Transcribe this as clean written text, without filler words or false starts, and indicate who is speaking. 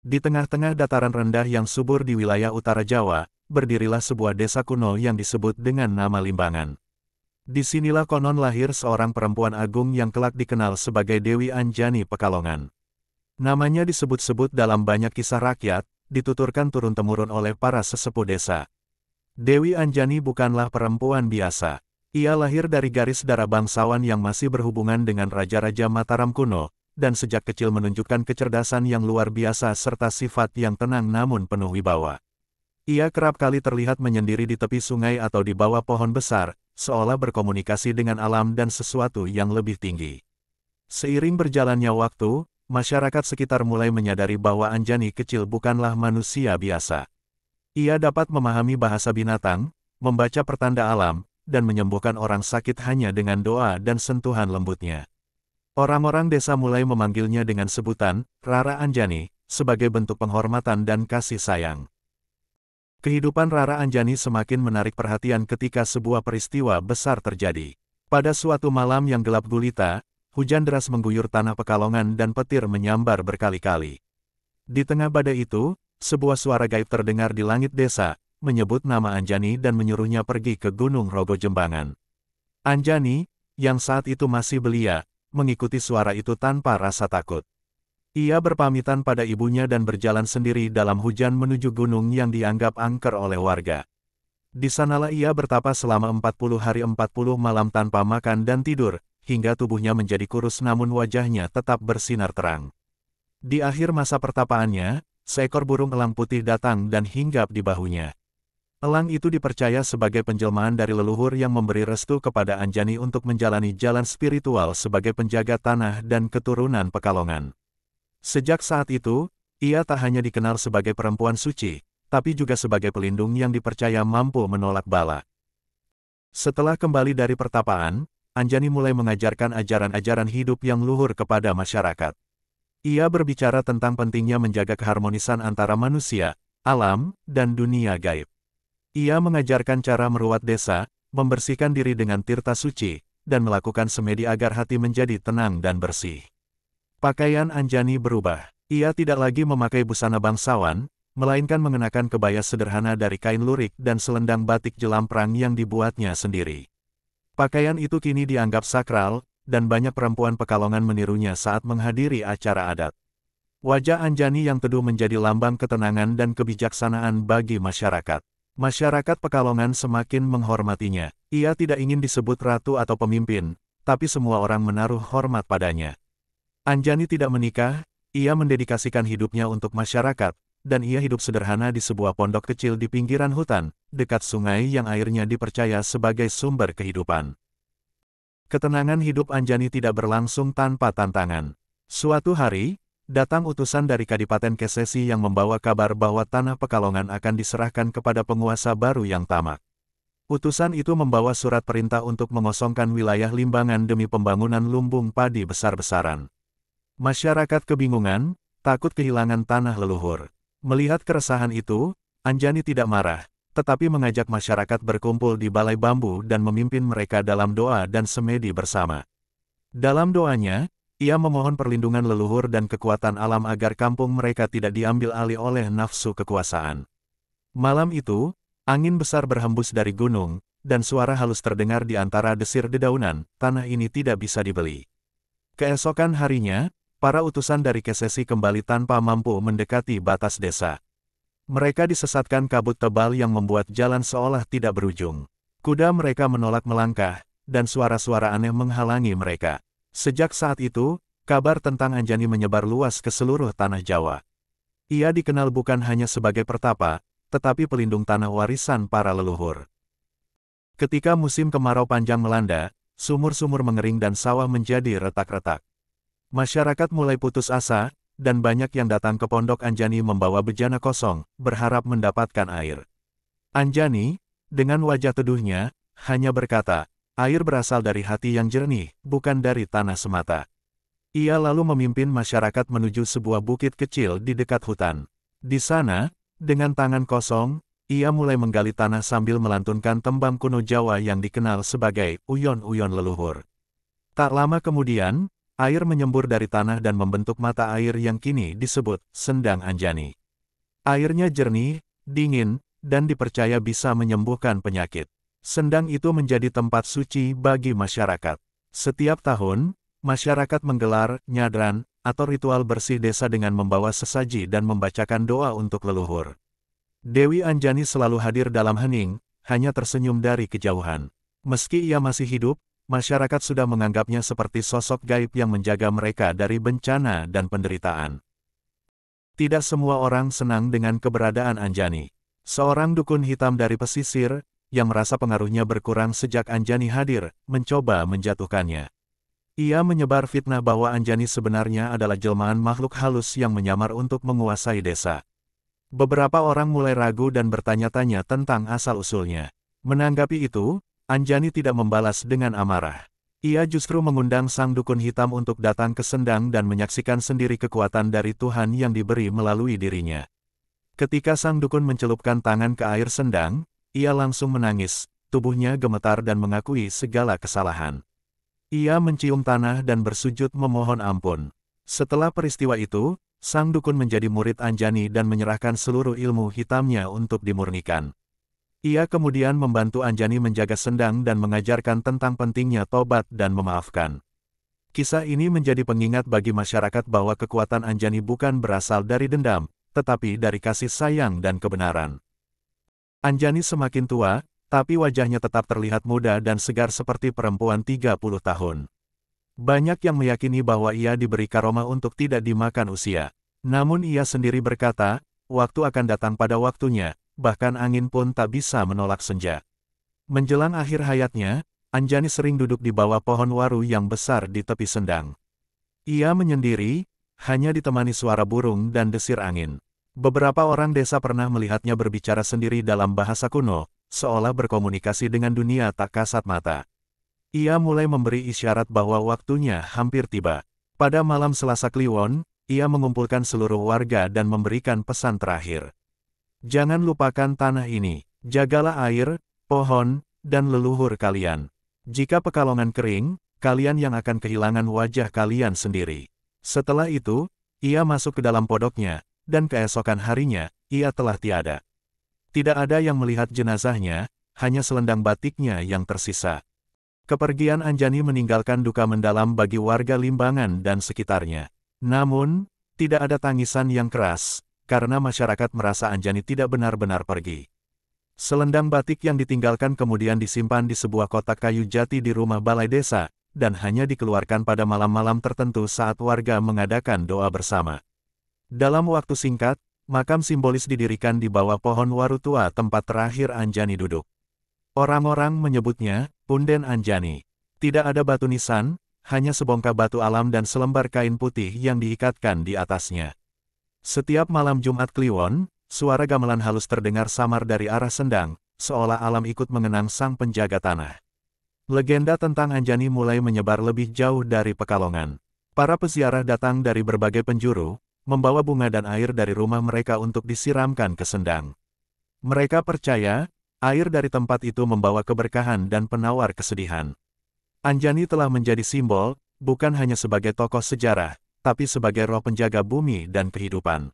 Speaker 1: Di tengah-tengah dataran rendah yang subur di wilayah utara Jawa, berdirilah sebuah desa kuno yang disebut dengan nama Limbangan. Disinilah konon lahir seorang perempuan agung yang kelak dikenal sebagai Dewi Anjani Pekalongan. Namanya disebut-sebut dalam banyak kisah rakyat, dituturkan turun-temurun oleh para sesepuh desa. Dewi Anjani bukanlah perempuan biasa. Ia lahir dari garis darah bangsawan yang masih berhubungan dengan raja-raja Mataram kuno, dan sejak kecil menunjukkan kecerdasan yang luar biasa serta sifat yang tenang namun penuh wibawa. Ia kerap kali terlihat menyendiri di tepi sungai atau di bawah pohon besar, seolah berkomunikasi dengan alam dan sesuatu yang lebih tinggi. Seiring berjalannya waktu, masyarakat sekitar mulai menyadari bahwa Anjani kecil bukanlah manusia biasa. Ia dapat memahami bahasa binatang, membaca pertanda alam, dan menyembuhkan orang sakit hanya dengan doa dan sentuhan lembutnya. Orang-orang desa mulai memanggilnya dengan sebutan, Rara Anjani, sebagai bentuk penghormatan dan kasih sayang. Kehidupan Rara Anjani semakin menarik perhatian ketika sebuah peristiwa besar terjadi. Pada suatu malam yang gelap gulita, hujan deras mengguyur tanah Pekalongan dan petir menyambar berkali-kali. Di tengah badai itu, sebuah suara gaib terdengar di langit desa, menyebut nama Anjani dan menyuruhnya pergi ke Gunung Rogo Jembangan. Anjani, yang saat itu masih belia, mengikuti suara itu tanpa rasa takut. Ia berpamitan pada ibunya dan berjalan sendiri dalam hujan menuju gunung yang dianggap angker oleh warga. Di sanalah ia bertapa selama 40 hari 40 malam tanpa makan dan tidur, hingga tubuhnya menjadi kurus namun wajahnya tetap bersinar terang. Di akhir masa pertapaannya, seekor burung elang putih datang dan hinggap di bahunya. Elang itu dipercaya sebagai penjelmaan dari leluhur yang memberi restu kepada Anjani untuk menjalani jalan spiritual sebagai penjaga tanah dan keturunan Pekalongan. Sejak saat itu, ia tak hanya dikenal sebagai perempuan suci, tapi juga sebagai pelindung yang dipercaya mampu menolak bala. Setelah kembali dari pertapaan, Anjani mulai mengajarkan ajaran-ajaran hidup yang luhur kepada masyarakat. Ia berbicara tentang pentingnya menjaga keharmonisan antara manusia, alam, dan dunia gaib. Ia mengajarkan cara meruat desa, membersihkan diri dengan tirta suci, dan melakukan semedi agar hati menjadi tenang dan bersih. Pakaian Anjani berubah. Ia tidak lagi memakai busana bangsawan, melainkan mengenakan kebaya sederhana dari kain lurik dan selendang batik jelamprang yang dibuatnya sendiri. Pakaian itu kini dianggap sakral, dan banyak perempuan Pekalongan menirunya saat menghadiri acara adat. Wajah Anjani yang teduh menjadi lambang ketenangan dan kebijaksanaan bagi masyarakat. Masyarakat Pekalongan semakin menghormatinya. Ia tidak ingin disebut ratu atau pemimpin, tapi semua orang menaruh hormat padanya. Anjani tidak menikah, ia mendedikasikan hidupnya untuk masyarakat, dan ia hidup sederhana di sebuah pondok kecil di pinggiran hutan, dekat sungai yang airnya dipercaya sebagai sumber kehidupan. Ketenangan hidup Anjani tidak berlangsung tanpa tantangan. Suatu hari, datang utusan dari Kadipaten Kesesi yang membawa kabar bahwa tanah Pekalongan akan diserahkan kepada penguasa baru yang tamak. Utusan itu membawa surat perintah untuk mengosongkan wilayah Limbangan demi pembangunan lumbung padi besar-besaran. Masyarakat kebingungan, takut kehilangan tanah leluhur. Melihat keresahan itu, Anjani tidak marah, tetapi mengajak masyarakat berkumpul di balai bambu dan memimpin mereka dalam doa dan semedi bersama. Dalam doanya, ia memohon perlindungan leluhur dan kekuatan alam agar kampung mereka tidak diambil alih oleh nafsu kekuasaan. Malam itu, angin besar berhembus dari gunung, dan suara halus terdengar di antara desir dedaunan, tanah ini tidak bisa dibeli. Keesokan harinya, para utusan dari Kesesi kembali tanpa mampu mendekati batas desa. Mereka disesatkan kabut tebal yang membuat jalan seolah tidak berujung. Kuda mereka menolak melangkah, dan suara-suara aneh menghalangi mereka. Sejak saat itu, kabar tentang Anjani menyebar luas ke seluruh tanah Jawa. Ia dikenal bukan hanya sebagai pertapa, tetapi pelindung tanah warisan para leluhur. Ketika musim kemarau panjang melanda, sumur-sumur mengering dan sawah menjadi retak-retak. Masyarakat mulai putus asa, dan banyak yang datang ke pondok Anjani membawa bejana kosong, berharap mendapatkan air. Anjani, dengan wajah teduhnya, hanya berkata, air berasal dari hati yang jernih, bukan dari tanah semata. Ia lalu memimpin masyarakat menuju sebuah bukit kecil di dekat hutan. Di sana, dengan tangan kosong, ia mulai menggali tanah sambil melantunkan tembang kuno Jawa yang dikenal sebagai uyon-uyon leluhur. Tak lama kemudian, Air menyembur dari tanah dan membentuk mata air yang kini disebut Sendang Anjani. Airnya jernih, dingin, dan dipercaya bisa menyembuhkan penyakit. Sendang itu menjadi tempat suci bagi masyarakat. Setiap tahun, masyarakat menggelar nyadran atau ritual bersih desa dengan membawa sesaji dan membacakan doa untuk leluhur. Dewi Anjani selalu hadir dalam hening, hanya tersenyum dari kejauhan. Meski ia masih hidup, masyarakat sudah menganggapnya seperti sosok gaib yang menjaga mereka dari bencana dan penderitaan. Tidak semua orang senang dengan keberadaan Anjani. Seorang dukun hitam dari pesisir, yang merasa pengaruhnya berkurang sejak Anjani hadir, mencoba menjatuhkannya. Ia menyebar fitnah bahwa Anjani sebenarnya adalah jelmaan makhluk halus yang menyamar untuk menguasai desa. Beberapa orang mulai ragu dan bertanya-tanya tentang asal-usulnya. Menanggapi itu, Anjani tidak membalas dengan amarah. Ia justru mengundang sang dukun hitam untuk datang ke Sendang dan menyaksikan sendiri kekuatan dari Tuhan yang diberi melalui dirinya. Ketika sang dukun mencelupkan tangan ke air Sendang, ia langsung menangis, tubuhnya gemetar dan mengakui segala kesalahan. Ia mencium tanah dan bersujud memohon ampun. Setelah peristiwa itu, sang dukun menjadi murid Anjani dan menyerahkan seluruh ilmu hitamnya untuk dimurnikan. Ia kemudian membantu Anjani menjaga Sendang dan mengajarkan tentang pentingnya tobat dan memaafkan. Kisah ini menjadi pengingat bagi masyarakat bahwa kekuatan Anjani bukan berasal dari dendam, tetapi dari kasih sayang dan kebenaran. Anjani semakin tua, tapi wajahnya tetap terlihat muda dan segar seperti perempuan 30 tahun. Banyak yang meyakini bahwa ia diberi karomah untuk tidak dimakan usia. Namun ia sendiri berkata, waktu akan datang pada waktunya, bahkan angin pun tak bisa menolak senja. Menjelang akhir hayatnya, Anjani sering duduk di bawah pohon waru yang besar di tepi Sendang. Ia menyendiri, hanya ditemani suara burung dan desir angin. Beberapa orang desa pernah melihatnya berbicara sendiri dalam bahasa kuno, seolah berkomunikasi dengan dunia tak kasat mata. Ia mulai memberi isyarat bahwa waktunya hampir tiba. Pada malam Selasa Kliwon, ia mengumpulkan seluruh warga dan memberikan pesan terakhir. Jangan lupakan tanah ini, jagalah air, pohon, dan leluhur kalian. Jika Pekalongan kering, kalian yang akan kehilangan wajah kalian sendiri. Setelah itu, ia masuk ke dalam podoknya, dan keesokan harinya, ia telah tiada. Tidak ada yang melihat jenazahnya, hanya selendang batiknya yang tersisa. Kepergian Anjani meninggalkan duka mendalam bagi warga Limbangan dan sekitarnya. Namun, tidak ada tangisan yang keras, karena masyarakat merasa Anjani tidak benar-benar pergi. Selendang batik yang ditinggalkan kemudian disimpan di sebuah kotak kayu jati di rumah balai desa, dan hanya dikeluarkan pada malam-malam tertentu saat warga mengadakan doa bersama. Dalam waktu singkat, makam simbolis didirikan di bawah pohon waru tua tempat terakhir Anjani duduk. Orang-orang menyebutnya Punden Anjani. Tidak ada batu nisan, hanya sebongkah batu alam dan selembar kain putih yang diikatkan di atasnya. Setiap malam Jumat Kliwon, suara gamelan halus terdengar samar dari arah Sendang, seolah alam ikut mengenang sang penjaga tanah. Legenda tentang Anjani mulai menyebar lebih jauh dari Pekalongan. Para peziarah datang dari berbagai penjuru, membawa bunga dan air dari rumah mereka untuk disiramkan ke Sendang. Mereka percaya, air dari tempat itu membawa keberkahan dan penawar kesedihan. Anjani telah menjadi simbol, bukan hanya sebagai tokoh sejarah, tapi sebagai roh penjaga bumi dan kehidupan.